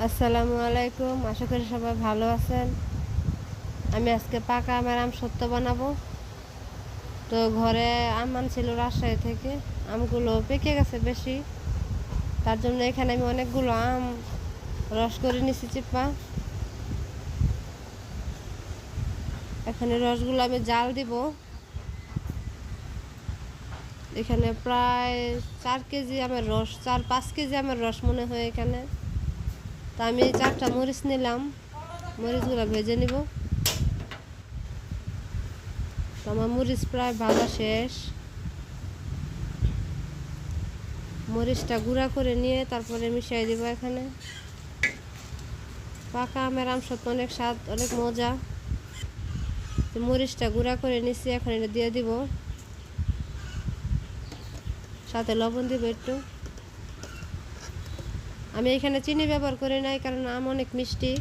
আসসালামু আলাইকুম, আশা করি সবাই ভালো আছেন। আমি আজকে পাকা আমের আমসত্ত্ব বানাবো। তো ঘরে আম আনছিল রাজশাহী থেকে, আমগুলো পেকে গেছে বেশি, তার জন্য এখানে আমি অনেকগুলো আম রস করে নিছি চিপা। এখানে রসগুলো আমি জাল দিব। এখানে প্রায় 4 কেজি আমের রস, 4-5 কেজি আমের রস মনে হয় এখানে। তা আমি 4টা মরিচ নিলাম, মরিচগুলো ভেজে নিব। আমার মরিচ প্রায় ভাজা শেষ। মরিচটা গুঁড়া করে নিয়ে তারপরে মিশিয়ে দিব এখানে। পাকা আমের আমসত্ত্ব অনেক স্বাদ, অনেক মজা। মরিচটা গুঁড়া করে নিচ্ছি, এখন এটা দিয়ে দিব, সাথে লবণ দিব একটু। আমি এখানে চিনি ব্যবহার করি নাই, কারণ আম অনেক মিষ্টি।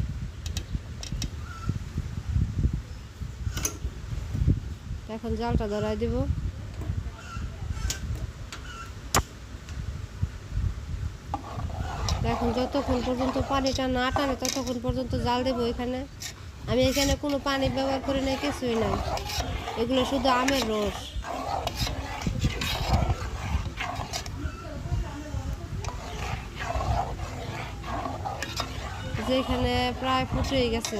এখন জালটা ধরাই দিব। এখন যতক্ষণ পর্যন্ত পানিটা না টানে ততক্ষণ পর্যন্ত জাল দেবো এখানে। আমি এখানে কোনো পানি ব্যবহার করি নাই, কিছুই নাই, এগুলো শুধু আমের রস। যেখানে প্রায় ফুটেই গেছে।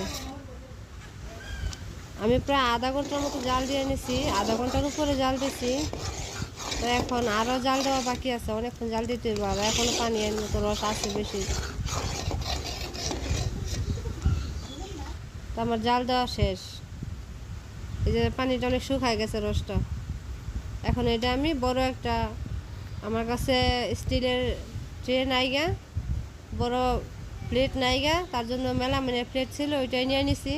আমি প্রায় আধা ঘন্টার মতো জাল দিয়ে নিছি, আধা ঘন্টার উপরে জাল দিছি। তো এখন আরও জাল দেওয়া বাকি আছে, অনেকক্ষণ জাল দিতে হবে, আর এখনও পানি এর মতো রস আছে বেশি। তো আমার জাল দেওয়া শেষ। এই যে পানিটা অনেক শুকায় গেছে, রসটা। এখন এটা আমি বড় একটা, আমার কাছে স্টিলের ট্রে নাইগা, বড় প্লেট নাইগা, তার জন্য মেলামাইনের প্লেট ছিল, ওইটাই নিয়ে নিছি।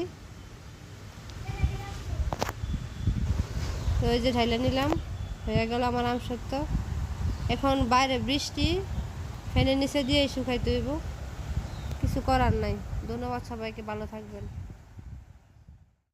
তো ওই যে ঢাইলে নিলাম, হয়ে গেল আমার আমসত্ত্ব। এখন বাইরে বৃষ্টি, ফ্যানের নিচে দিয়ে শুকাইতে হইব, কিছু করার নাই। ধন্যবাদ সবাইকে, ভালো থাকবেন।